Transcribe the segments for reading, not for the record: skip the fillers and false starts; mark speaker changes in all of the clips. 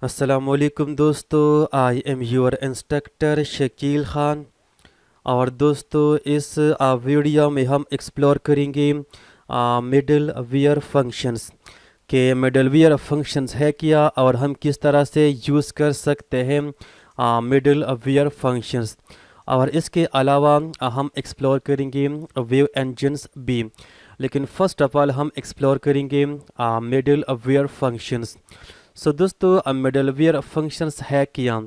Speaker 1: अस्सलामुअलैकुम दोस्तों, I am your instructor Shakeel Khan. और दोस्तों इस वीडियो में हम एक्सप्लोर करेंगे मिडल वियर फंक्शंस के मिडल वियर फंक्शंस है क्या और हम किस तरह से यूज़ कर सकते हैं मिडल वियर फंक्शंस। और इसके अलावा हम एक्सप्लोर करेंगे वेव इंजन्स भी। लेकिन फ़र्स्ट ऑफ ऑल हम एक्सप्लोर करेंगे मिडल वियर फंक्शंस। सो दोस्तों मिडलवेयर फंक्शंस है क्या।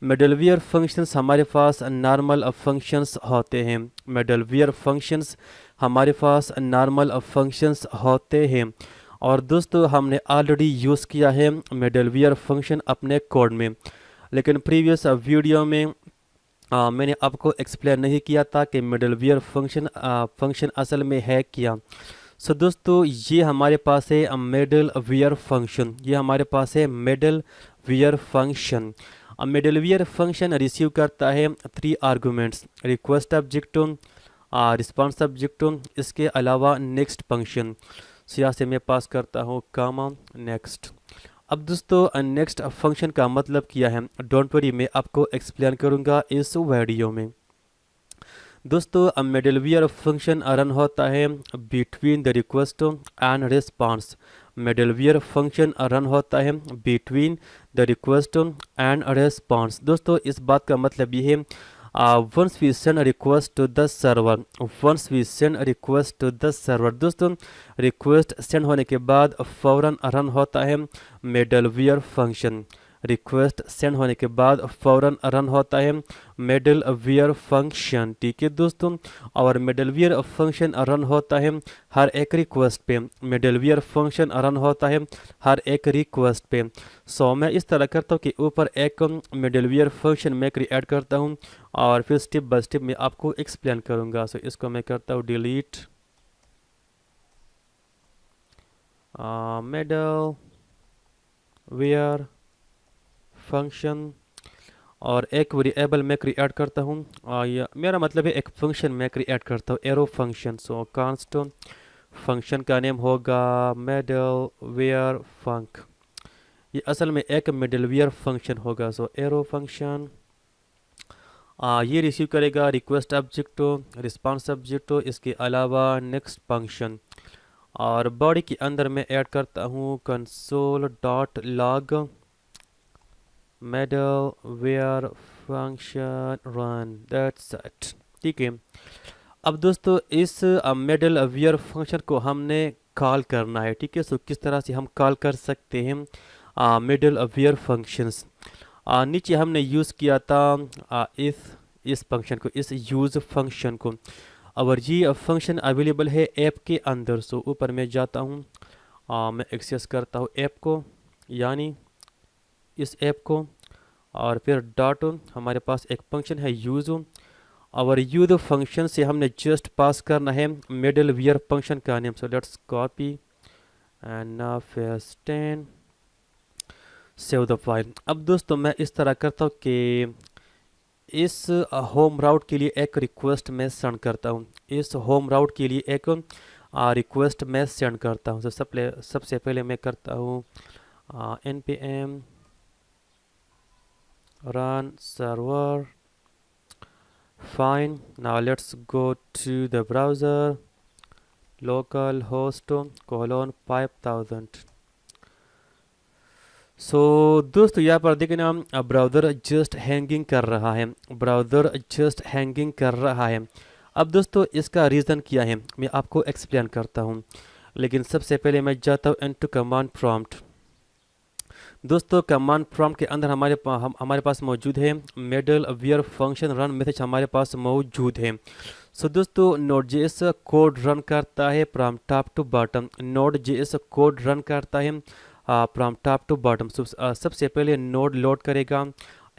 Speaker 1: मिडलवेयर फंक्शंस हमारे पास नॉर्मल फंक्शंस होते हैं। मिडलवेयर फंक्शंस हमारे पास नॉर्मल फंक्शंस होते हैं। और दोस्तों हमने ऑलरेडी यूज़ किया है मिडलवेयर फंक्शन अपने कोड में। लेकिन प्रीवियस वीडियो में मैंने आपको एक्सप्लेन नहीं किया था कि मिडलवेयर फंक्शन असल में है क्या। सो दोस्तों ये हमारे पास है मिडल वियर फंक्शन। ये हमारे पास है middle wear function. Middle wear function receive करता है 3 arguments, request object, response object, इसके अलावा नेक्स्ट फंक्शन। सो यहाँ से मैं पास करता हूँ कामा नेक्स्ट। अब दोस्तों नेक्स्ट फंक्शन का मतलब क्या है, डोंट वरी, मैं आपको एक्सप्लेन करूँगा इस वीडियो में। दोस्तों मिडलवेयर फंक्शन रन होता है between the request and response. Middleware function run होता है between the request and response. दोस्तों इस बात का मतलब ये है once we send request to the server, once we send request to the server, दोस्तों रिक्वेस्ट सेंड होने के बाद फौरन रन होता है मिडलवेयर फंक्शन। रिक्वेस्ट सेंड होने के बाद फ़ौरन रन होता है मिडल वियर फंक्शन। ठीक है दोस्तों, और मिडल वियर फंक्शन रन होता है हर एक रिक्वेस्ट पे। मिडल वियर फंक्शन रन होता है हर एक रिक्वेस्ट पे। सो मैं इस तरह करता हूँ कि ऊपर एक मिडल वियर फंक्शन मैं क्रिएट करता हूँ और फिर स्टेप बाय स्टेप मैं आपको एक्सप्लेन करूँगा। सो इसको मैं करता हूँ डिलीट मिडल वियर फंक्शन, और एक वेरिएबल मैं क्रिएट करता हूँ। मेरा मतलब है एक फंक्शन मैं क्रिएट करता हूँ, एरो फंक्शन। सो कांस्ट फंक्शन का नेम होगा मिडल वेयर फंक। ये असल में एक मिडल वेयर फंक्शन होगा। सो एरो फंक्शन ये रिसीव करेगा रिक्वेस्ट ऑब्जेक्ट, रिस्पांस ऑब्जेक्ट, इसके अलावा नेक्स्ट फंक्शन। और बॉडी के अंदर मैं ऐड करता हूँ console dot log middleware function run, that's it. ठीक है, अब दोस्तों इस मिडल वेयर फंक्शन को हमने कॉल करना है। ठीक है, सो किस तरह से हम कॉल कर सकते हैं मिडल वेयर फंक्शंस। नीचे हमने यूज़ किया था इस फंक्शन को, इस यूज़ फंक्शन को। और ये फंक्शन अवेलेबल है ऐप के अंदर। सो ऊपर मैं जाता हूँ, मैं एक्सेस करता हूँ ऐप को, यानी इस ऐप को, और फिर डॉट हमारे पास एक फंक्शन है यूज़। और यूज़ फंक्शन से हमने जस्ट पास करना है मिडल वियर फंक्शन का name. So let's copy and now paste in, save the file. अब दोस्तों मैं इस तरह करता हूँ कि इस होम राउट के लिए एक रिक्वेस्ट मैं सेंड करता हूँ। इस होम राउट के लिए एक रिक्वेस्ट मैं सेंड करता हूँ। तो सबसे पहले मैं करता हूँ npm run server, fine। now let's go to the browser, localhost colon 5000। सो दोस्तों यहाँ पर देखिए ना ब्राउज़र जस्ट हैंगिंग कर रहा है, ब्राउज़र जस्ट हैंगिंग कर रहा है। अब दोस्तों इसका रीज़न क्या है मैं आपको एक्सप्लेन करता हूँ। लेकिन सबसे पहले मैं जाता हूँ इनटू कमांड प्रॉम्प्ट। दोस्तों कमांड प्रॉम्प्ट के अंदर हमारे पास मौजूद है middle wear function run message हमारे पास मौजूद है। सो दोस्तों नोड जेएस कोड रन करता है from top to bottom. Node JS code run करता है फ्रॉम टॉप टू बॉटम। सबसे पहले नोड लोड करेगा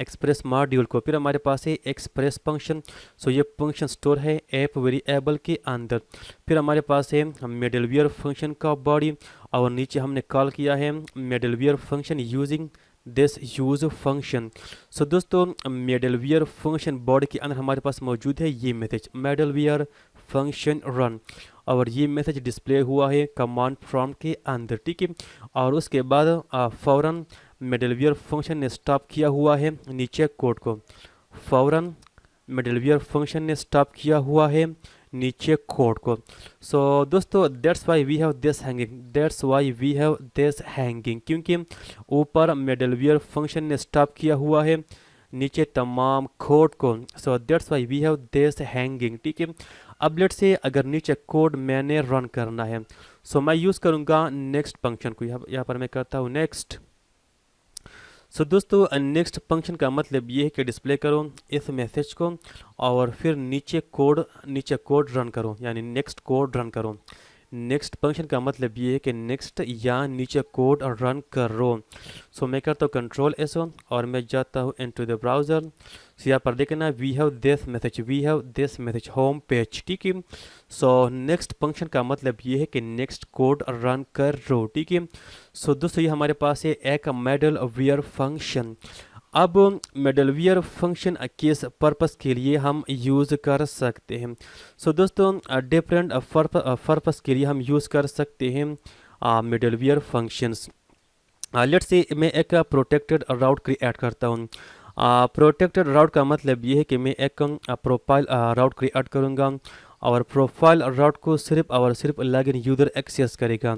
Speaker 1: एक्सप्रेस मॉड्यूल को, फिर हमारे पास है एक्सप्रेस फंक्शन। सो ये फंक्शन स्टोर है ऐप वेरिएबल के अंदर। फिर हमारे पास है मिडलवेयर फंक्शन का बॉडी, और नीचे हमने कॉल किया है middleware function using this use function. So दोस्तों मिडलवेयर फंक्शन बॉडी के अंदर हमारे पास मौजूद है ये मैसेज मिडलवेयर फंक्शन रन, और ये मैसेज डिस्प्ले हुआ है कमांड प्रॉम्प्ट के अंदर। ठीक है, और उसके बाद फ़ौरन मिडलवेयर फंक्शन ने स्टॉप किया हुआ है नीचे कोड को, फौरन मिडलवेयर फंक्शन ने स्टॉप किया हुआ है नीचे कोड को। सो दोस्तों that's why we have this hanging, that's why we have this hanging, क्योंकि ऊपर मिडलवेयर फंक्शन ने स्टॉप किया हुआ है नीचे तमाम कोड को। So that's why we have this hanging, ठीक है। अब लेट से अगर नीचे कोड मैंने रन करना है, सो मैं यूज़ करूँगा नेक्स्ट फंक्शन को। यहाँ पर मैं करता हूँ नेक्स्ट। सो दोस्तों नेक्स्ट फंक्शन का मतलब ये है कि डिस्प्ले करो इस मैसेज को और फिर नीचे कोड रन करो, यानी नेक्स्ट कोड रन करो। नेक्स्ट फंक्शन का मतलब ये है कि नेक्स्ट या नीचे कोड रन करो। सो मैं करता हूँ कंट्रोल एस और मैं जाता हूँ इनटू द ब्राउज़र। सो यहाँ पर देखना we have this message home page, ठीक है। सो नेक्स्ट फंक्शन का मतलब ये है कि नेक्स्ट कोड रन करो, ठीक है। सो दोस्तों ये हमारे पास है एक मिडलवेयर फंक्शन। अब मिडलवेयर फंक्शन किस पर्पस के लिए हम यूज़ कर सकते हैं? सो दोस्तों डिफरेंट पर्पस के लिए हम यूज़ कर सकते हैं मिडलवेयर फंक्शंस। लेट्स से मैं एक प्रोटेक्टेड राउट क्रिएट करता हूँ। प्रोटेक्टेड राउट का मतलब ये है कि मैं एक प्रोफाइल राउट क्रिएट करूँगा और प्रोफाइल राउट को सिर्फ और सिर्फ लॉगिन यूज़र एक्सेस करेगा।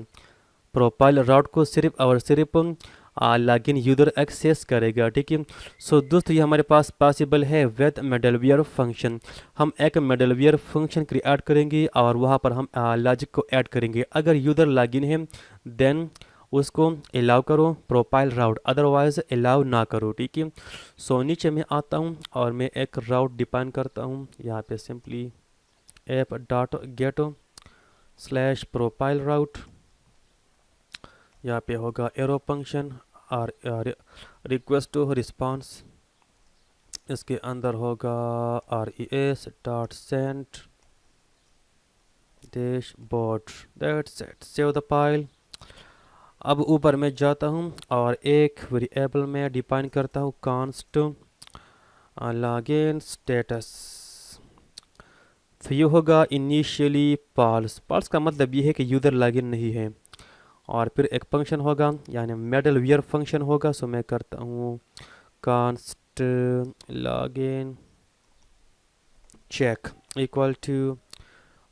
Speaker 1: प्रोफाइल राउट को सिर्फ और सिर्फ लॉगिन यूज़र एक्सेस करेगा, ठीक है। सो दोस्तों ये हमारे पास पॉसिबल है विद मिडलवेयर फंक्शन। हम एक मिडलवेयर फंक्शन क्रिएट करेंगे और वहाँ पर हम लॉजिक को ऐड करेंगे। अगर यूज़र लॉगिन है देन उसको अलाउ करो प्रोफाइल राउट, अदरवाइज अलाउ ना करो, ठीक है। सो नीचे मैं आता हूँ और मैं एक राउट डिफाइन करता हूँ। यहाँ पे सिंपली ऐप डॉट गेटो स्लैश प्रोफाइल राउट, यहाँ पे होगा एरो फंक्शन और रिक्वेस्ट टू रिस्पॉन्स, इसके अंदर होगा res dot send dashboard, that's it, save the file. अब ऊपर मैं जाता हूँ और एक वेरिएबल में डिफाइन करता हूँ कॉन्स्ट लॉगिन स्टेटस। फिर ये होगा इनिशियली फॉल्स, फॉल्स का मतलब ये है कि यूज़र लॉगिन नहीं है। और फिर एक फंक्शन होगा यानी मिडलवेयर फंक्शन होगा। सो मैं करता हूँ const login check equal to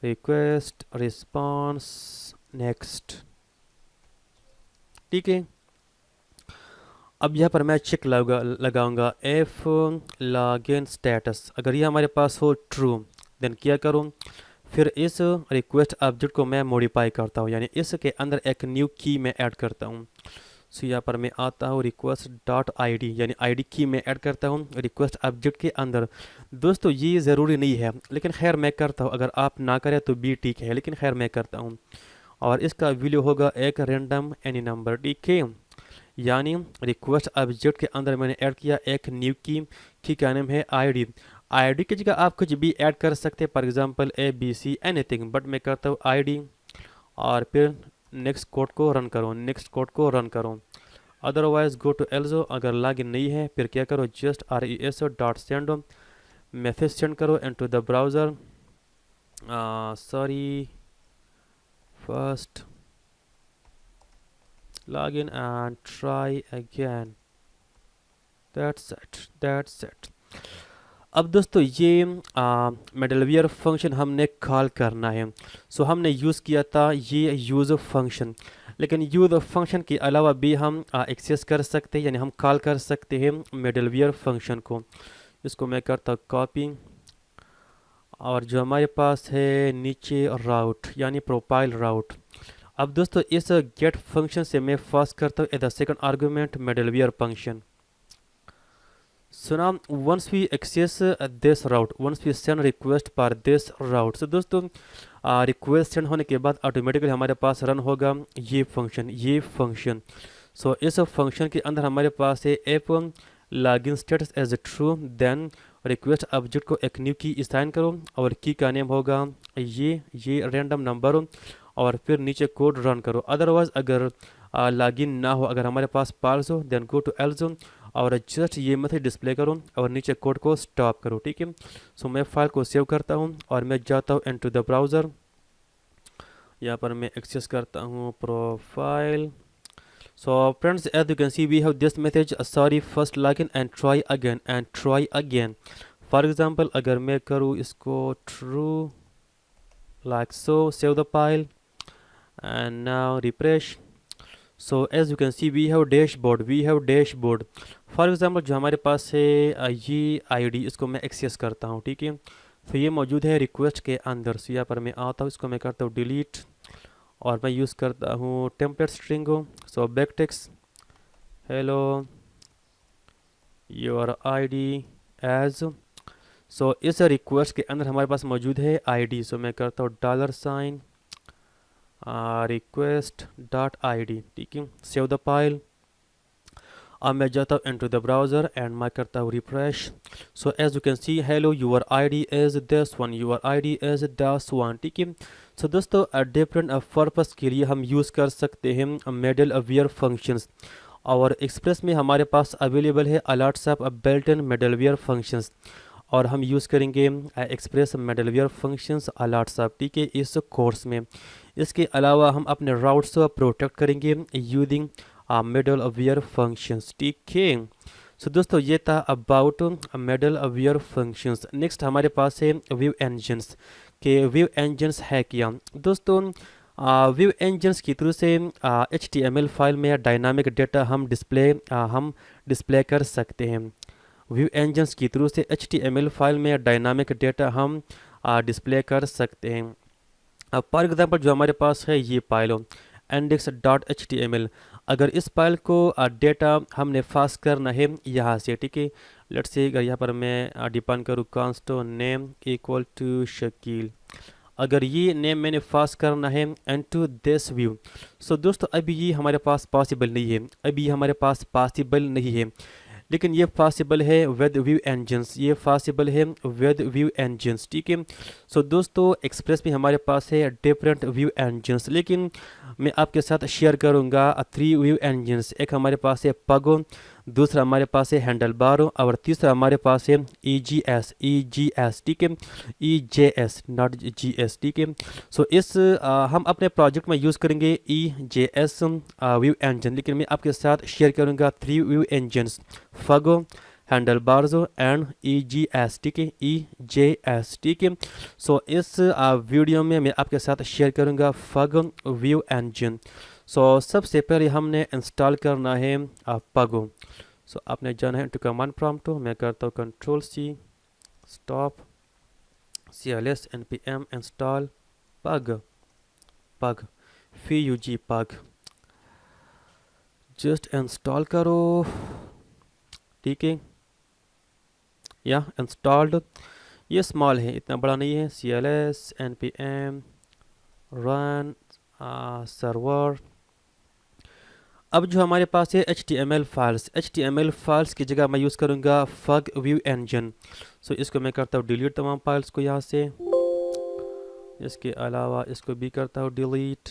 Speaker 1: request response next, ठीक है। अब यहाँ पर मैं चेक लगाऊंगा एफ लॉगिन स्टेटस, अगर ये हमारे पास हो ट्रू देन क्या करूँ, फिर इस रिक्वेस्ट ऑब्जेक्ट को मैं मॉडिफाई करता हूँ, यानी इसके अंदर एक न्यू की मैं ऐड करता हूँ। सो यहाँ पर मैं आता हूँ रिक्वेस्ट डॉट आई यानी आईडी की मैं ऐड करता हूँ रिक्वेस्ट ऑब्जेक्ट के अंदर। दोस्तों ये ज़रूरी नहीं है लेकिन खैर मैं करता हूँ, अगर आप ना करें तो भी ठीक है, लेकिन खैर मैं करता हूँ। और इसका वैल्यू होगा एक रैंडम एनी नंबर, ठीक है। यानी रिक्वेस्ट ऑब्जेक्ट के अंदर मैंने ऐड किया एक न्यू की का नाम है आईडी की जगह आप कुछ भी ऐड कर सकते हैं, for example ABC anything, but मैं करता हूँ आईडी और फिर नेक्स्ट कोड को रन करो, अदरवाइज गो टू एल्सो, अगर लॉगिन नहीं है फिर क्या करो just res dot send message send करो into the browser, sorry first login and try again, that's it। अब दोस्तों ये मिडलवेयर फंक्शन हमने कॉल करना है। सो हमने यूज़ किया था ये यूज़ फंक्शन, लेकिन यूज़ फंक्शन के अलावा भी हम एक्सेस कर सकते हैं, यानी हम कॉल कर सकते हैं मिडलवेयर फंक्शन को। इसको मैं करता हूँ कॉपी और जो हमारे पास है नीचे राउट यानी प्रोफाइल राउट। अब दोस्तों इस गेट फंक्शन से मैं पास करता हूँ as the second argument middleware function. So now once we access this route, once we send request for this route, so दोस्तों रिक्वेस्ट सेंड होने के बाद ऑटोमेटिकली हमारे पास रन होगा ये फंक्शन। सो इस फंक्शन के अंदर हमारे पास है if login status as true, then request object को एक न्यू की असाइन करो और की का नेम होगा ये रैंडम नंबर और फिर नीचे कोड रन करो। अदरवाइज अगर लॉगिन ना हो, अगर हमारे पास पार्स हो देन गो टू एल्स और जस्ट ये मेथड डिस्प्ले करो और नीचे कोड को स्टॉप करो, ठीक है। सो मैं फाइल को सेव करता हूँ और मैं जाता हूँ इनटू द ब्राउज़र, यहाँ पर मैं एक्सेस करता हूँ profile. So friends, as you can see, we have this message, sorry first login and try again and try again. For example, अगर मैं करूँ इसको true like so, save the file and now refresh. So as you can see, we have dashboard. For example, जो हमारे पास है ये ID, इसको मैं एक्सेस करता हूँ, ठीक है। तो ये मौजूद है रिक्वेस्ट के अंदर। So यहाँ पर मैं आता हूँ, इसको मैं करता हूँ डिलीट और मैं यूज़ करता हूँ template string. So back text hello your ID age. So इस रिक्वेस्ट के अंदर हमारे पास मौजूद है ID। सो मैं करता हूँ $, रिक्वेस्ट डॉट ID, ठीक है। Save the file. अब मैं जाता हूँ इनटू द ब्राउज़र एंड मैं करता हूँ refresh. So as you can see, hello your ID is this one, your ID is this one, ठीक है। सो दोस्तों, डिफरेंट पर्पस के लिए हम यूज़ कर सकते हैं मिडल वेयर फंक्शंस। और एक्सप्रेस में हमारे पास अवेलेबल है a lots of built in middleware functions, और हम यूज़ करेंगे express middleware functions a lots of, ठीक है, इस कोर्स में। इसके अलावा हम अपने राउट्स को प्रोटेक्ट करेंगे यूजिंग मिडलवेयर फंक्शंस, ठीक है। सो दोस्तों, ये था अबाउट मिडलवेयर फंक्शंस। नेक्स्ट हमारे पास है व्यू इंजन्स के व्यू इंजन्स है क्या दोस्तों। व्यू इंजन्स के थ्रू से HTML फाइल में डायनामिक डेटा हम डिस्प्ले कर सकते हैं। व्यू इंजन्स की थ्रू से HTML फाइल में डायनामिक डेटा हम डिस्प्ले कर सकते हैं। अब फॉर एग्जांपल जो हमारे पास है ये फाइल हो index.html, अगर इस फाइल को डेटा हमने पास करना है यहाँ से, ठीक है। लेट्स से अगर यहाँ पर मैं डिफाइन करूँ const name equal to Shakeel, अगर ये नेम मैंने पास करना है इनटू दिस व्यू। सो दोस्तों, अभी ये हमारे पास पॉसिबल नहीं है, अभी हमारे पास पॉसिबल नहीं है, लेकिन ये पॉसिबल है विद व्यू इंजन्स, ये पॉसिबल है विद व्यू इंजन्स, ठीक है। सो दोस्तों, एक्सप्रेस में हमारे पास है डिफरेंट व्यू इंजन्स, लेकिन मैं आपके साथ शेयर करूंगा 3 व्यू इंजन्स। एक हमारे पास है पगो, दूसरा हमारे पास है हैंडल बारो, और तीसरा हमारे पास है EGS, ठीक है, EJS नॉट GS, ठीक है। सो इस हम अपने प्रोजेक्ट में यूज़ करेंगे EJS व्यू इंजन, लेकिन मैं आपके साथ शेयर करूंगा 3 view engines, pug, handlebars and EGS, ठीक है, EJS, ठीक है। सो इस वीडियो में मैं आपके साथ शेयर करूंगा फग व्यू इंजन। सो सबसे पहले हमने इंस्टॉल करना है पगो। सो आपने जाना है टू कमांड प्रॉम्प्ट, मैं करता हूँ Ctrl+C stop cls npm install पग pug, जस्ट इंस्टॉल करो, ठीक है। या इंस्टॉल्ड, ये स्मॉल है, इतना बड़ा नहीं है। cls npm run server. अब जो हमारे पास है HTML फाइल्स की जगह मैं यूज़ करूँगा फग व्यू इंजन। सो इसको मैं करता हूँ डिलीट तमाम फाइल्स को यहाँ से, इसके अलावा इसको भी करता हूँ डिलीट।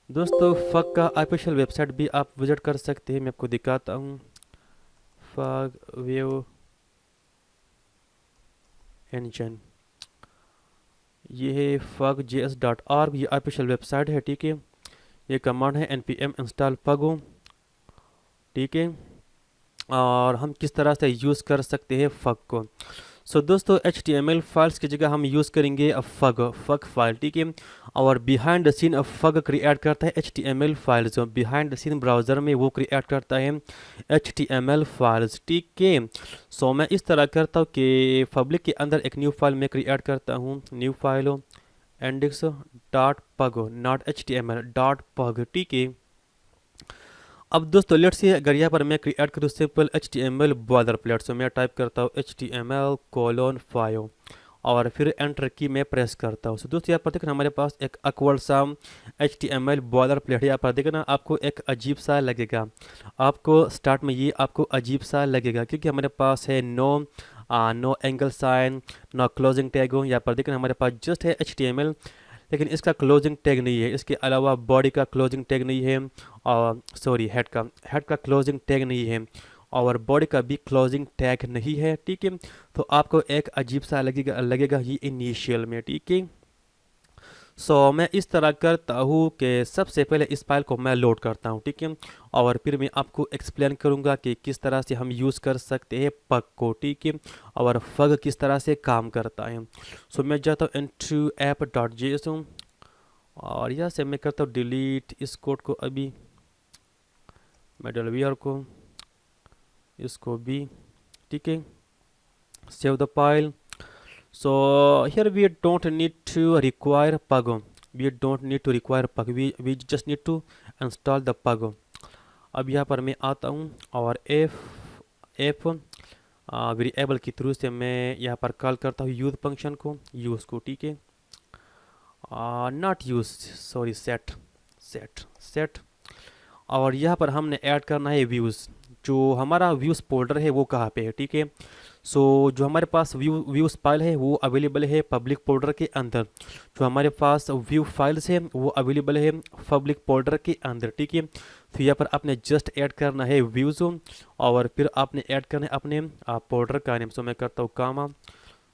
Speaker 1: दोस्तों, फग का ऑफिशियल वेबसाइट भी आप विजिट कर सकते हैं, मैं आपको दिखाता हूँ। फग व्यू इंजन, ये है fug.js.org, ये ऑफिशियल वेबसाइट है, ठीक है। ये कमांड है npm इंस्टॉल पगो, ठीक है। और हम किस तरह से यूज़ कर सकते हैं फग को। सो दोस्तों, HTML फाइल्स की जगह हम यूज़ करेंगे फग फाइल, ठीक है। और behind the scene pug create करता है HTML files, behind the scene browser में वो क्रिएट करता है HTML फाइल्स, ठीक है। सो मैं इस तरह करता हूँ कि पब्लिक के अंदर एक न्यू फाइल में क्रिएट करता हूँ, न्यू फाइल हो index.pug नॉट HTML.pug, ठीक है। अब दोस्तों, लेट्स से अगर यहाँ पर मैं क्रिएट करूँ सिंपल HTML बॉर्डर प्लेट, सो मैं टाइप करता हूँ HTML:5 और फिर एंटर की मैं प्रेस करता हूँ। सो दोस्तों, यहाँ पर देखना हमारे पास एक अकवर्ड सा HTML बॉर्डर प्लेट है। यहाँ पर देखना आपको एक अजीब सा लगेगा, आपको स्टार्ट में ये आपको अजीब सा लगेगा, क्योंकि हमारे पास है no angle sign, no closing tag हो। यहाँ पर देखना हमारे पास जस्ट है HTML, लेकिन इसका क्लोजिंग टैग नहीं है। इसके अलावा बॉडी का क्लोजिंग टैग नहीं है, और सॉरी हेड का क्लोजिंग टैग नहीं है, और बॉडी का भी क्लोजिंग टैग नहीं है, ठीक है। तो आपको एक अजीब सा लगेगा ये इनिशियल में, ठीक है। सो मैं इस तरह करता हूँ कि सबसे पहले इस फाइल को मैं लोड करता हूँ, ठीक है, और फिर मैं आपको एक्सप्लेन करूँगा कि किस तरह से हम यूज़ कर सकते हैं पग को, ठीक है, और पग किस तरह से काम करता है। सो मैं जाता हूँ into app.json और यहाँ से मैं करता हूँ डिलीट इस कोड को, अभी मिडलवेयर को, इसको भी, ठीक है, save the file. So here we don't need to require pug. We don't need to require pug. We just need to install the pug. अब यहाँ पर मैं आता हूँ और f वेरिएबल के थ्रू से मैं यहाँ पर कॉल करता हूँ यूज फंक्शन को, यूज़ को, ठीक है, नॉट यूज, सॉरी, सेट। और यहाँ पर हमने ऐड करना है व्यूज़। जो हमारा व्यूज़ फोल्डर है वो कहाँ पे है, ठीक है। सो जो हमारे पास व्यूज़ फाइल है वो अवेलेबल है पब्लिक फोल्डर के अंदर। जो हमारे पास व्यू फाइल्स है वो अवेलेबल है पब्लिक फोल्डर के अंदर, ठीक है। तो यहाँ पर आपने जस्ट ऐड करना है व्यूज़ और फिर आपने ऐड करना है अपने फोल्डर का नेम। सो मैं करता हूँ कामा।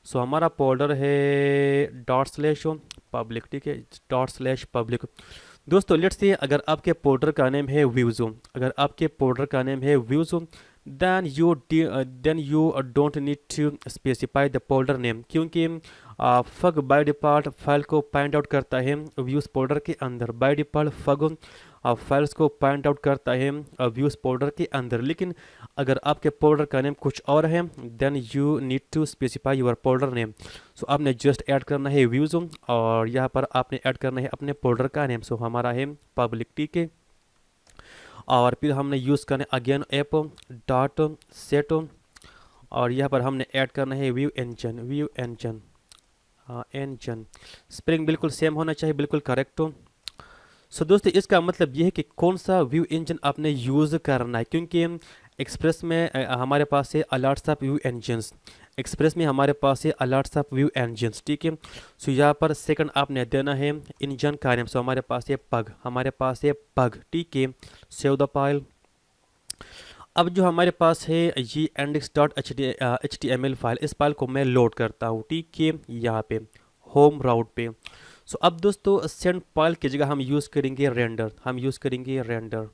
Speaker 1: सो हमारा फोल्डर है ./पब्लिक, ठीक है, ./पब्लिक। दोस्तों लेट्स से अगर आपके फोल्डर का नेम है व्यूज़ो, अगर आपके फोल्डर का नेम है views, then you don't need to specify the folder name, क्योंकि फग बाय डिफ़ॉल्ट फाइल को पॉइंट आउट करता है व्यूज़ फोल्डर के अंदर। बाय डिफ़ॉल्ट फग फाइल्स को पॉइंट आउट करता है व्यूज़ फोल्डर के अंदर। लेकिन अगर आपके फोल्डर का नेम कुछ और है then you need to specify your folder name. So आपने जस्ट ऐड करना है व्यूज़ और यहाँ पर आपने ऐड करना है अपने फोल्डर का नेम। सो हमारा है पब्लिक, ठीक है, और फिर हमने यूज़ करना है अगेन ऐप डॉट सेट और यहाँ पर हमने ऐड करना है व्यू इंजन। इंजन स्प्रिंग बिल्कुल सेम होना चाहिए, बिल्कुल करेक्ट हो। सो दोस्तों इसका मतलब ये है कि कौन सा व्यू इंजन आपने यूज़ करना है, क्योंकि एक्सप्रेस में हमारे पास है alerts of view engines, express में हमारे पास है अलर्ट्स ऑफ व्यू इंजन्स, ठीक है। सो यहाँ पर सेकंड आपने देना है इंजन का नेम। सो हमारे पास है पग, हमारे पास है पग, ठीक है, सेव द फाइल। अब जो हमारे पास है ये index.html फाइल, इस फाइल को मैं लोड करता हूँ, ठीक है, यहाँ पे होम राउट पे। सो अब दोस्तों सेंड फाइल की जगह हम यूज़ करेंगे रेंडर,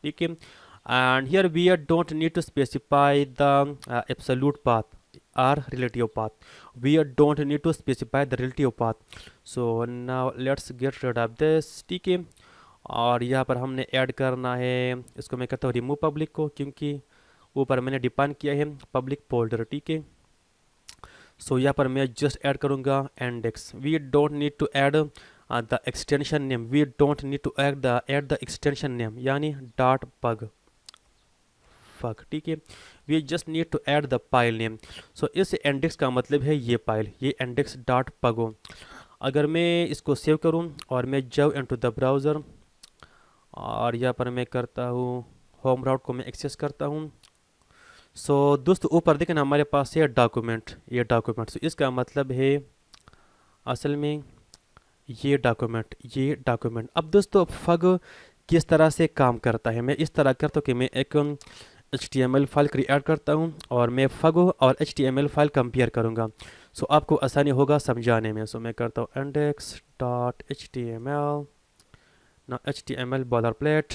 Speaker 1: ठीक है, and here we don't need to specify the absolute path or relative path. We don't need to specify the relative path. So now let's get rid of this, ठीक है। और यहाँ पर हमने ऐड करना है, इसको मैं कहता हूँ रिमूव पब्लिक को, क्योंकि ऊपर मैंने डिफाइन किया है पब्लिक फोल्डर, ठीक है। सो यहाँ पर मैं जस्ट ऐड करूँगा index. We don't need to add the extension name, we don't need to add the extension name, यानी डॉट पग, ठीक है। We just need to add the file name. So इस इंडेक्स का मतलब है ये file, ये इंडेक्स डॉट पगो। अगर मैं इसको सेव करूं और मैं जाऊँ इनटू द ब्राउज़र और यहाँ पर मैं करता हूँ होम राउट को मैं एक्सेस करता हूँ। सो दोस्तों ऊपर देखें हमारे पास है डॉक्यूमेंट, ये डॉक्यूमेंट। सो इसका मतलब है असल में ये डॉक्यूमेंट। अब दोस्तों फग किस तरह से काम करता है, मैं इस तरह करता हूँ कि मैं एक HTML फाइल क्रिएट करता हूँ और मैं फग और HTML फाइल कंपेयर करूँगा। सो आपको आसानी होगा समझाने में। सो मैं करता हूँ index.html, ना HTML बॉलरप्लेट।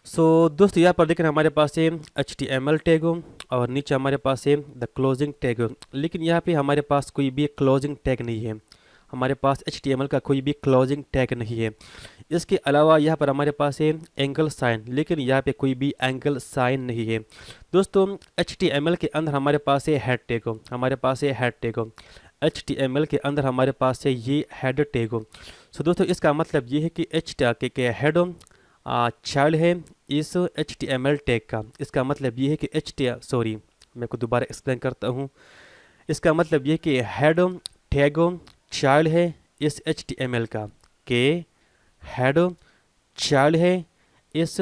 Speaker 1: सो दोस्तों यहाँ पर देखें हमारे पास है HTML टैग और नीचे हमारे पास है द क्लोजिंग टैग, लेकिन यहाँ पे हमारे पास कोई भी क्लोजिंग टैग नहीं है, हमारे पास HTML का कोई भी क्लोजिंग टैग नहीं है। इसके अलावा यहाँ पर हमारे पास है एंगल साइन, लेकिन यहाँ पे कोई भी एंगल साइन नहीं है। दोस्तों HTML के अंदर हमारे पास है हेड टैग, HTML के अंदर हमारे पास है ये हेड टैग। सो दोस्तों इसका मतलब ये है कि हेड चाइल्ड है इस HTML टैग का। इसका मतलब ये है कि मैं को दोबारा एक्सप्लेन करता हूँ। इसका मतलब ये कि हेड टैग चाइल्ड है इस HTML का, के हेड चाइल्ड है इस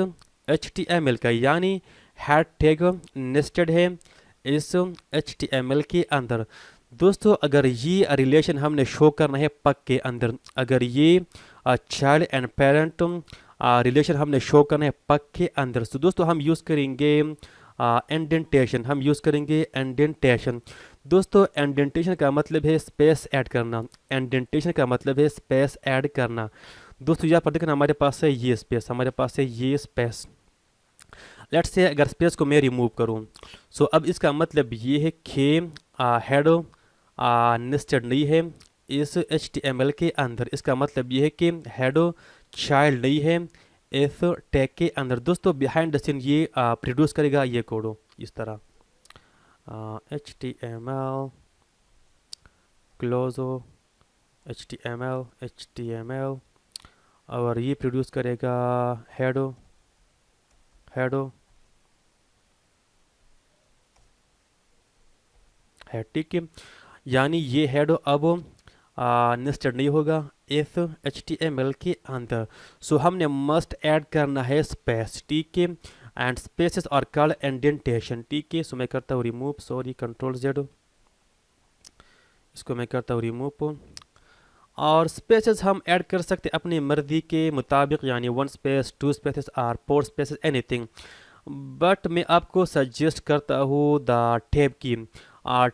Speaker 1: HTML का, यानी हेड टैग नेस्टेड है इस HTML के अंदर। दोस्तों अगर ये रिलेशन हमने शो करना है पग के अंदर, अगर ये चाइल्ड एंड पेरेंट रिलेशन हमने शो करना है पग के अंदर, तो दोस्तों हम यूज़ करेंगे इंडेंटेशन, दोस्तों इंडेंटेशन का मतलब है स्पेस ऐड करना, इंडेंटेशन का मतलब है स्पेस ऐड करना। दोस्तों यहाँ पर देखना हमारे पास है ये स्पेस, हमारे पास है ये स्पेस। लेट्स से अगर स्पेस को मैं रिमूव करूँ, सो अब इसका मतलब ये है कि हेड नेस्टेड नहीं है इस HTML के अंदर। इसका मतलब ये है कि हेड चाइल्ड नहीं है इस टैग के अंदर। दोस्तों बिहाइंड द सीन ये प्रोड्यूस करेगा ये कोड इस तरह HTML क्लोजो HTML और ये प्रोड्यूस करेगा हेडो हेडो है, ठीक है। यानी ये हेडो अब नेस्टेड नहीं होगा इस HTML के अंदर। सो हमने मस्ट ऐड करना है स्पेस, ठीक है। And spaces are called indentation, ठीक है। सो मैं करता हूँ रिमूव, सॉरी Ctrl Z, इसको मैं करता हूँ रिमूव। और स्पेसेस हम ऐड कर सकते हैं अपनी मर्जी के मुताबिक, यानी 1 स्पेस 2 स्पेसेस और 4 स्पेसेस एनीथिंग। बट मैं आपको सजेस्ट करता हूँ द टैब की।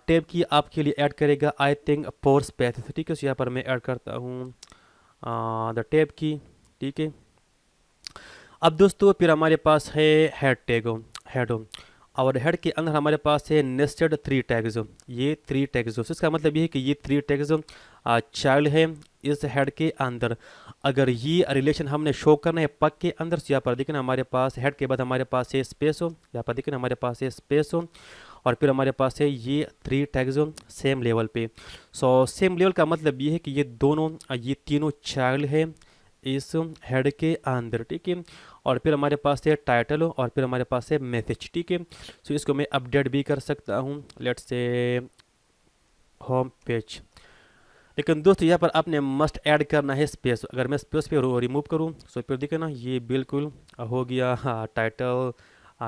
Speaker 1: टैब की आपके लिए ऐड करेगा आई थिंक 4 स्पेसेस, ठीक है। यहाँ पर मैं ऐड करता हूँ द टैब की, ठीक है। अब दोस्तों फिर हमारे पास है हेड टैग, हेड और हेड के अंदर हमारे पास है नेस्टेड 3 टैग्स, ये 3 टैग्स। इसका मतलब ये है कि ये 3 टैग्स चाइल्ड है इस हेड के अंदर। अगर ये रिलेशन हमने शो करना है पग के अंदर, तो यहाँ पर देखना हमारे पास हेड के बाद हमारे पास है स्पेस हो, यहाँ पर देखना हमारे पास है स्पेस हो और फिर हमारे पास है ये 3 टैग्स सेम लेवल पे। सो सेम लेवल का मतलब ये है कि ये दोनों ये तीनों चाइल्ड है इस हेड के अंदर, ठीक है। और फिर हमारे पास है टाइटल और फिर हमारे पास है मैसेज, ठीक है। सो इसको मैं अपडेट भी कर सकता हूँ, लेट्स से होम पेज। लेकिन दोस्तों यहाँ पर आपने मस्ट ऐड करना है स्पेस। अगर मैं स्पेस पे रिमूव करूँ तो फिर देखे ना ये बिल्कुल हो गया title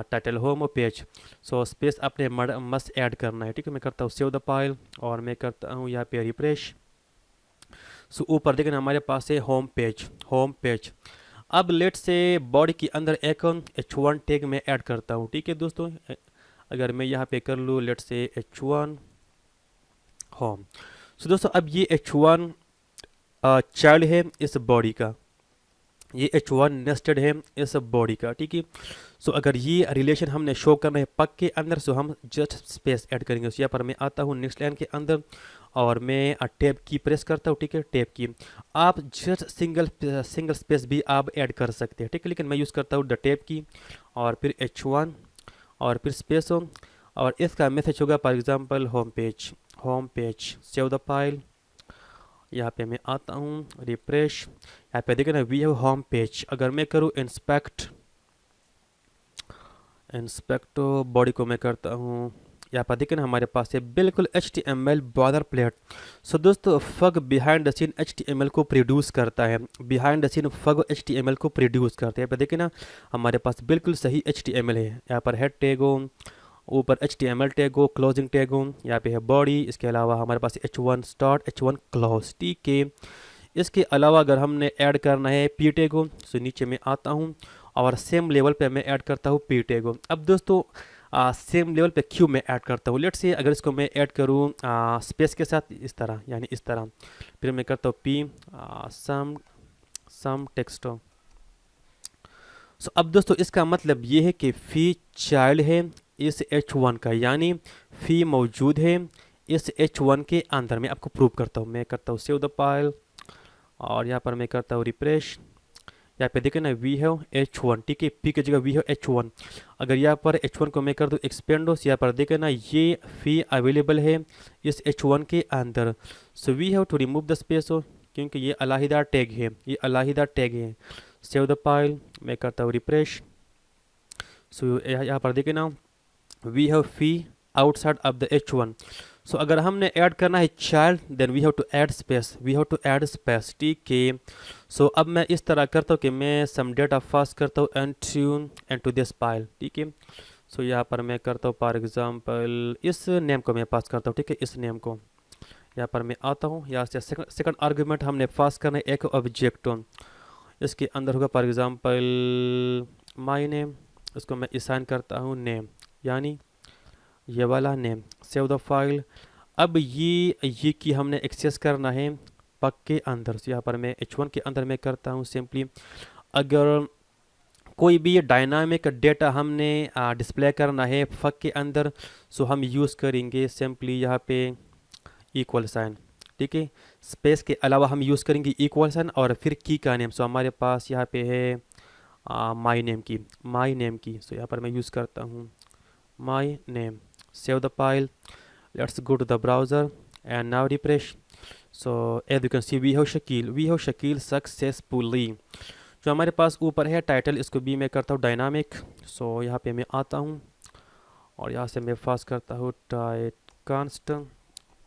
Speaker 1: title home page. So space आपने मस्ट ऐड करना है, ठीक है। मैं करता हूँ सेव द फाइल और मैं करता हूँ यहाँ पे रिफ्रेश। सो ऊपर देखना हमारे पास है होम पेज, होम पेज। अब लेट से बॉडी के अंदर एक H1 टैग में ऐड करता हूँ, ठीक है दोस्तों। अगर मैं यहाँ पे कर लूँ लेट से H1 होम। सो दोस्तों अब ये H1 चाइल्ड है इस बॉडी का, ये H1 नेस्टेड है इस बॉडी का, ठीक है। सो अगर ये रिलेशन हमने शो करना है पग के अंदर, सो हम जस्ट स्पेस ऐड करेंगे। सो यहाँ पर मैं आता हूँ नेक्स्ट लाइन के अंदर और मैं टैब की प्रेस करता हूँ, ठीक है, टैब की। आप जस्ट सिंगल स्पेस भी आप ऐड कर सकते हैं, ठीक है। लेकिन मैं यूज़ करता हूँ द टैब की और फिर H1 और फिर स्पेस हो और इसका मैसेज होगा for example home page, home page. Save the file, यहाँ पे मैं आता हूँ रिफ्रेश। यहाँ पे देखना वी हैव होम पेज। अगर मैं करूँ इंस्पेक्ट, इंस्पेक्ट बॉडी को मैं करता हूँ, यहाँ पर देखना हमारे पास है बिल्कुल HTML बॉर्डर प्लेट। सो दोस्तों pug behind the scene HTML को प्रोड्यूस करता है, behind the scene pug HTML को प्रोड्यूस करता है। यहाँ पर देखना हमारे पास बिल्कुल सही HTML है। यहाँ पर हेड टैग हो, ऊपर HTML टैग हो, क्लोजिंग टैग हो, यहाँ पे है बॉडी, इसके अलावा हमारे पास H1 स्टार्ट H1 क्लोज, ठीक है। इसके अलावा अगर हमने ऐड करना है पी टैग हो, सो नीचे में आता हूँ और सेम लेवल पे मैं ऐड करता हूँ पी टैग हो। अब दोस्तों सेम लेवल पे क्यों मैं ऐड करता हूँ, लेट्स से अगर इसको मैं ऐड करूँ स्पेस के साथ इस तरह, यानी इस तरह, फिर मैं करता हूँ पी सम टेक्स्ट। सो अब दोस्तों इसका मतलब ये है कि फी चाइल्ड है इस H1 का, यानी फी मौजूद है इस H1 के अंदर। मैं आपको प्रूव करता हूँ, मैं करता हूँ सेव द फाइल और यहाँ पर मैं करता हूँ रिफ्रेश। यहाँ पे देखें ना वी हैव H1, ठीक है, पी की जगह वी हैव H1। अगर यहाँ पर H1 को मैं कर दूँ एक्सपेंडोस, यहाँ पर देखें ना ये फी अवेलेबल है इस H1 के अंदर। So we have to remove the space हो, क्योंकि ये अलहदा टैग है, ये अलहदा टैग है। सेव द फाइल, मैं करता हूँ रिफ्रेश। सो यहाँ पर देखें ना we have P outside of the H1। So अगर हमने ऐड करना है child then we have to add space, we have to add space, ठीक है। सो अब मैं इस तरह करता हूँ कि मैं सम डेटा पास करता हूँ एंड टू दिस फाइल, ठीक है। सो यहाँ पर मैं करता हूँ फॉर एग्जांपल इस नेम को मैं पास करता हूँ, ठीक है, इस नेम को। यहाँ पर मैं आता हूँ, यहाँ से सेकंड आर्गुमेंट हमने पास करना है एक ऑब्जेक्ट, इसके अंदर होगा फॉर एग्जांपल माई नेम, इसको मैं असाइन करता हूँ नेम, यानी ये वाला नेम। सेव द फाइल अब ये की हमने एक्सेस करना है पग के अंदर। तो यहाँ पर मैं H1 के अंदर मैं करता हूँ सिंपली। अगर कोई भी डायनामिक डेटा हमने डिस्प्ले करना है फग के अंदर, सो हम यूज़ करेंगे सिंपली यहाँ पे इक्वल साइन। ठीक है, स्पेस के अलावा हम यूज़ करेंगे इक्वल साइन और फिर की का नेम। सो हमारे पास यहाँ पे है माई नेम की। सो यहाँ पर मैं यूज़ करता हूँ my name. Save the file, let's go to the browser and now refresh. So as you can see we have Shakeel successfully. जो हमारे पास ऊपर है टाइटल, इसको भी मैं करता हूँ डायनामिक। सो यहाँ पे मैं आता हूँ और यहाँ से मैं पास करता हूँ const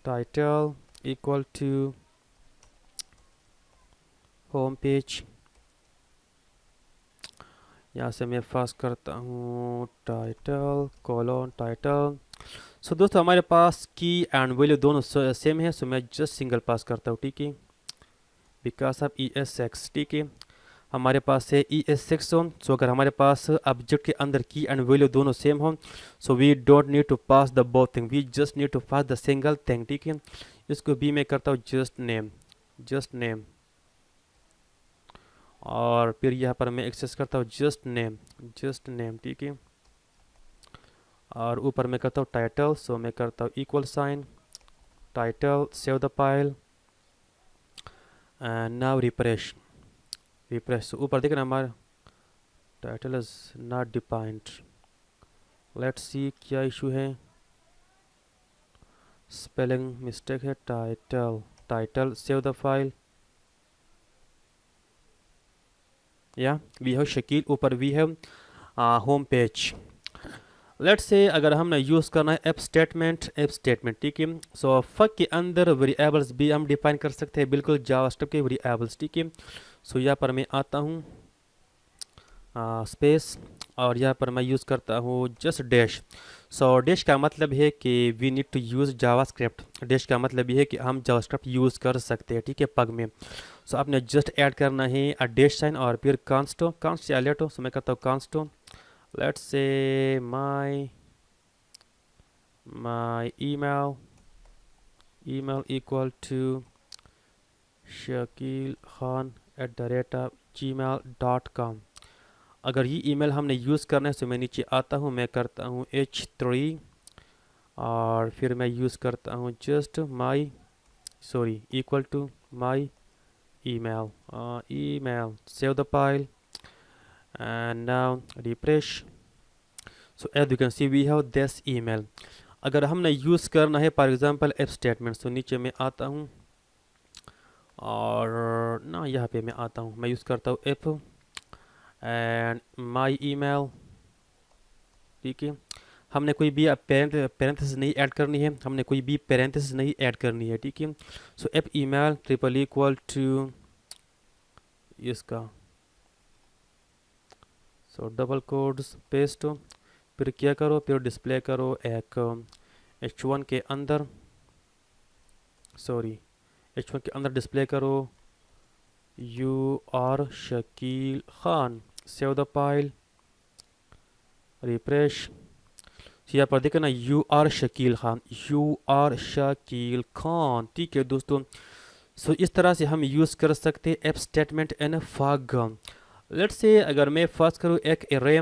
Speaker 1: title equal to home page. यहाँ से मैं पास करता हूँ टाइटल कोलोन टाइटल। सो दोस्तों हमारे पास की एंड वैल्यू दोनों सेम है। सो मैं जस्ट सिंगल पास करता हूँ। ठीक है, बिकॉज ऑफ ES6। ठीक है, हमारे पास है ES6 हो। सो अगर हमारे पास ऑब्जेक्ट के अंदर की एंड वैल्यू दोनों सेम हो, so we don't need to pass the both thing, we just need to pass the single thing. ठीक है, इसको भी मैं करता हूँ जस्ट नेम और फिर यहाँ पर मैं एक्सेस करता हूँ जस्ट नेम। ठीक है, और ऊपर मैं करता हूँ टाइटल। सो मैं करता हूँ equal sign title, save the file and now refresh. ऊपर देखना हमारा title is not defined. Let's see क्या इशू है, स्पेलिंग मिस्टेक है। Title save the file. या वी हैव शकील, ऊपर we have home page. Let's say अगर हमने यूज़ करना है एफ स्टेटमेंट। ठीक है, सो फक के अंदर वेरिएबल्स भी हम डिफाइन कर सकते हैं, बिल्कुल जावास्क्रिप्ट के वेरिएबल्स। ठीक है, सो यहाँ पर मैं आता हूँ स्पेस और यहाँ पर मैं यूज़ करता हूँ जस्ट डैश। सो डैश का मतलब है कि we need to use JavaScript. Dash का मतलब ये है कि हम जावास्क्रिप्ट यूज़ कर सकते हैं। ठीक है, पग में। सो आपने जस्ट ऐड करना है डैश साइन और फिर कांस्ट या लेटो। सो मैं करता हूँ कांस्टो। Let's say my email equal to shakilkhan@gmail.com। अगर ये ईमेल हमने यूज़ करना है तो मैं नीचे आता हूँ, मैं करता हूँ H3 और फिर मैं यूज़ करता हूँ just equal to my email, save the file and now refresh. So as you can see we have this email. अगर हमने यूज़ करना है फॉर एग्जांपल एफ स्टेटमेंट, तो नीचे मैं आता हूँ और ना यहाँ पे मैं आता हूँ, मैं यूज़ करता हूँ एफ एंड माई ईमेल। ठीक है, हमने कोई भी पेरेंथेसिस नहीं ऐड करनी है, ठीक है। So if email triple equal to इसका, सो डबल कोड्स पेस्ट, फिर क्या करो, फिर डिस्प्ले करो एक H1 के अंदर, H1 के अंदर डिस्प्ले करो you are Shakeel Khan, save the file, refresh. यहाँ पर देखो ना यू आर शकील खान। ठीक है दोस्तों, सो इस तरह से हम यूज़ कर सकते हैं if statement in pug. Let's say अगर मैं फर्स्ट करूँ एक एरे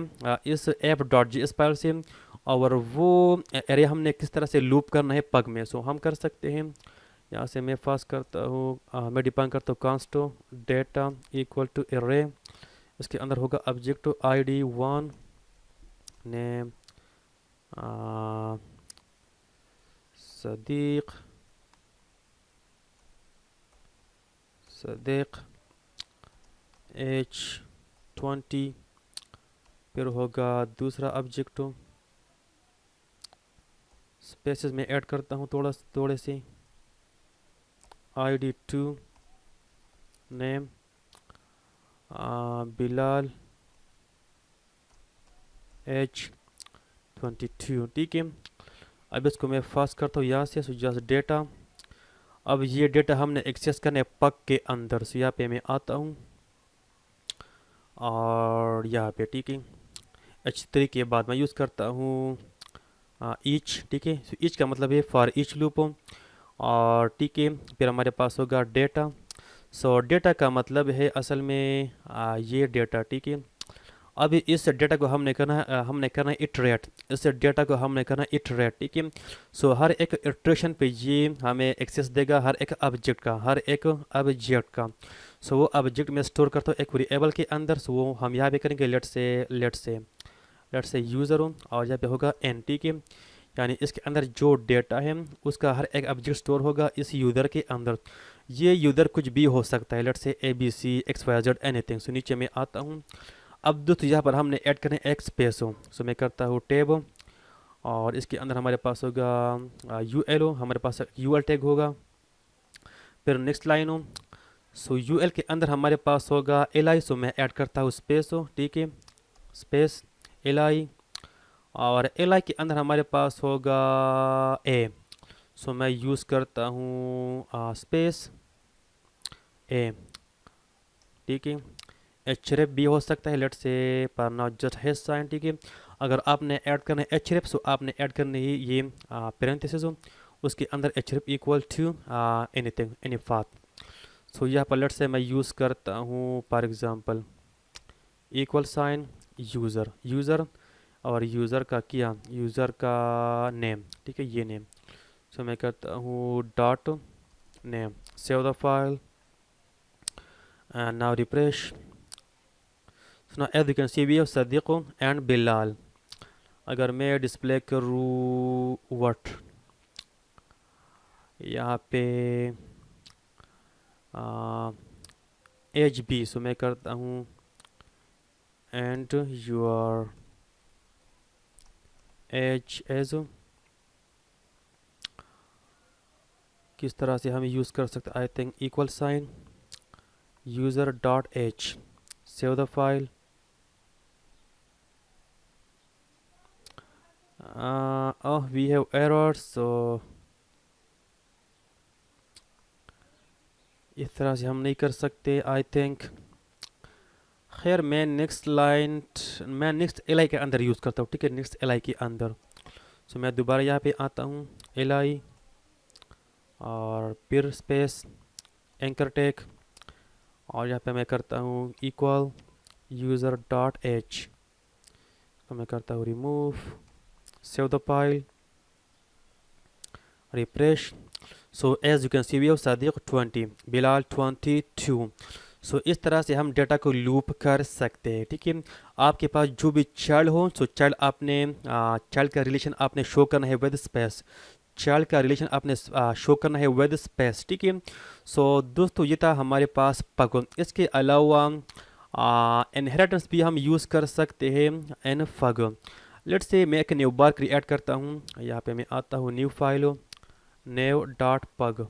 Speaker 1: इस F dot G S file से, और वो एरे हमने किस तरह से लूप करना है पग में, सो हम कर सकते हैं। यहाँ से मैं फर्स्ट करता हूँ, मैं डिफाइन करता हूँ const data equal to array. इसके अंदर होगा object ID1 name Sadiq H20, फिर होगा दूसरा ऑब्जेक्ट, स्पेसेस में ऐड करता हूँ थोड़े से, ID2 नेम बिलाल H22। ठीक है, अब इसको मैं फास्ट करता हूँ यहाँ से, सो जस्ट डेटा। अब ये डेटा हमने एक्सेस करना है पग के अंदर, सो यहाँ पे मैं आता हूँ और यहाँ पे, ठीक है, H3 के बाद मैं यूज़ करता हूँ ईच, ठीक है। ईच का मतलब है फॉर ईच लूप। और ठीक है, फिर हमारे पास होगा डेटा। सो डेटा का मतलब है असल में ये डेटा, ठीक है। अब इस डेटा को हमने करना है इटरेट। इस डेटा को हमने करना है इटरेट, ठीक है। सो हर एक इटरेशन पे ये हमें एक्सेस देगा हर एक ऑब्जेक्ट का। सो वो ऑब्जेक्ट में स्टोर करता हूँ एक वेरिएबल के अंदर। सो वो हम यहाँ पे करेंगे लेट से यूज़र हो, और यहाँ पे होगा एन, ठीक है। यानी इसके अंदर जो डेटा है उसका हर एक ऑब्जेक्ट स्टोर होगा इस यूज़र के अंदर। ये यूज़र कुछ भी हो सकता है, let say A B C X Y Z anything. So नीचे मैं आता हूँ। अब दोस्तों यहाँ पर हमने ऐड करना है एक स्पेस हो। सो मैं करता हूँ टैब, और इसके अंदर हमारे पास होगा यू एल हो, हमारे पास यू एल टैग होगा। फिर नेक्स्ट लाइन हो। सो यू एल के अंदर हमारे पास होगा एल आई। सो मैं ऐड करता हूँ स्पेस हो, ठीक है, स्पेस एल आई। और एल आई के अंदर हमारे पास होगा ए। सो मैं यूज़ करता हूँ स्पेस ए, ठीक है। एचरेफ भी हो सकता है, लेट से पर नॉट जस्ट हैश साइन, ठीक है। अगर आपने ऐड करना है एचरेफ, सो आपने ऐड करनी है ये पेरेंथेसिस हो, उसके अंदर href equal to anything any path. So यहाँ पर लेट से मैं यूज़ करता हूँ for example equal sign user और यूज़र का नेम, ठीक है, ये नेम। सो मैं करता हूँ dot name, save the file and now refresh. So now as you can see we have Sadiq and Bilal. अगर मैं डिस्प्ले करूँ वट यहाँ पे एच बी, सो मैं करता हूँ एंड योर एच एज, किस तरह से हम यूज़ कर सकते हैं, I think equal sign user dot H, save the file. We have error, so इस तरह से हम नहीं कर सकते आई थिंक। खैर मैं नेक्स्ट एल आई के अंदर यूज़ करता हूँ, ठीक है, नेक्स्ट एल आई के अंदर। सो मैं दोबारा यहाँ पे आता हूँ एल आई और फिर स्पेस एंकर टेक, और यहाँ पे मैं करता हूँ इक्वल यूज़र डॉट एच। तो मैं करता हूँ remove, save the file, refresh. So as you can see we have Sadiq 20, Bilal 22। सो इस तरह से हम डेटा को लूप कर सकते हैं, ठीक है। आपके पास जो भी चाइल्ड हो, सो चाइल्ड का रिलेशन आपने शो करना है विद स्पेस, चाइल्ड का रिलेशन आपने शो करना है विद स्पेस, ठीक है। सो दोस्तों ये था हमारे पास पग। इसके अलावा इनहेरिटेंस भी हम यूज़ कर सकते हैं इन फग। लेट से मैं एक न्यू बार क्रिएट करता हूँ, यहाँ पे मैं आता हूँ न्यू फाइल हो, नेव डॉट पग।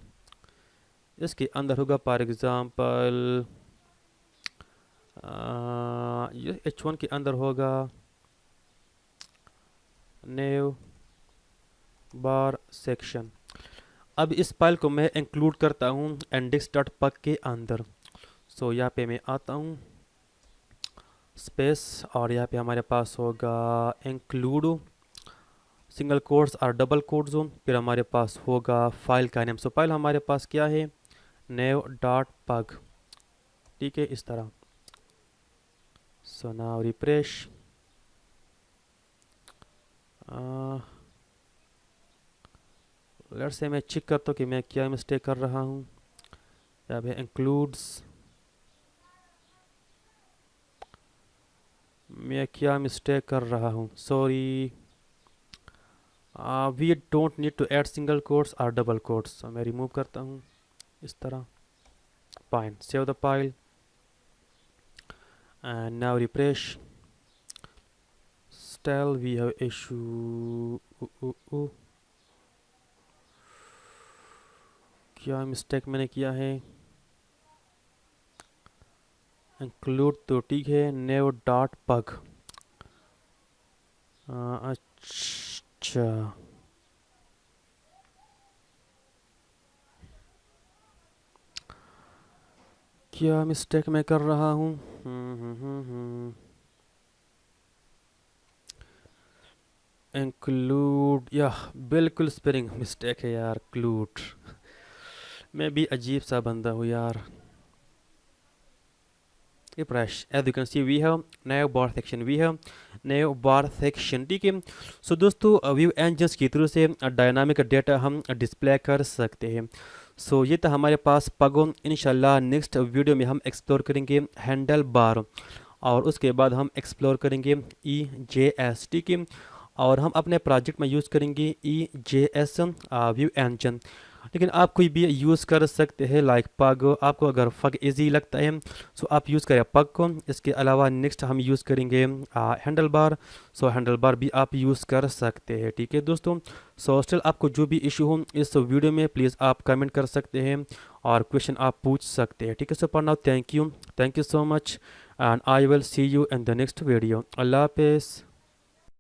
Speaker 1: इसके अंदर होगा फॉर एग्ज़ाम्पल ये H1 के अंदर होगा नेव बार सेक्शन। अब इस फाइल को मैं इंक्लूड करता हूँ इंडेक्स डॉट पग के अंदर। सो यहाँ पे मैं आता हूँ स्पेस, और यहाँ पे हमारे पास होगा इंक्लूड सिंगल कोट्स और डबल कोट्स हो, फिर हमारे पास होगा फाइल का नेम। सो फाइल हमारे पास क्या है, नेव डॉट पग, ठीक है, इस तरह। So now refresh, let's say मैं चेक करता हूँ कि मैं क्या मिस्टेक कर रहा हूँ। यहाँ पे इंक्लूड्स, मैं क्या मिस्टेक कर रहा हूँ, sorry. We don't need to add single quotes और डबल कोट्स। मैं रिमूव करता हूँ इस तरह, fine, save the file and now refresh. Still we have issue, क्या मिस्टेक मैंने किया है। इंक्लूड तो ठीक है, नेव डॉट पग, अच्छा, क्या मिस्टेक मैं कर रहा हूँ। इंक्लूड या बिल्कुल स्पेलिंग मिस्टेक है यार, क्लूड। मैं भी अजीब सा बंदा हूँ यार। Refresh. As you can see, we have nav bar section, we have nav bar section, ठीक है। सो दोस्तों व्यू engines के थ्रू से डायनामिक डेटा हम डिस्प्ले कर सकते हैं। सो ये था हमारे पास पगो। इंशाल्लाह नेक्स्ट वीडियो में हम एक्सप्लोर करेंगे हैंडल बार, और उसके बाद हम एक्सप्लोर करेंगे EJS, ठीक है। और हम अपने प्रोजेक्ट में यूज़ करेंगे EJS व्यू इंजन। लेकिन आप कोई भी यूज़ कर सकते हैं लाइक पग। आपको अगर पग इजी लगता है सो आप यूज़ करें पग को। इसके अलावा नेक्स्ट हम यूज़ करेंगे हैंडल बार। सो हैंडल बार भी आप यूज़ कर सकते हैं, ठीक है दोस्तों। सो स्टिल आपको जो भी इशू हो इस वीडियो में प्लीज़ आप कमेंट कर सकते हैं और क्वेश्चन आप पूछ सकते हैं, ठीक है। So for now thank you so much and I will see you in the next video. अल्लाह हाफिज़।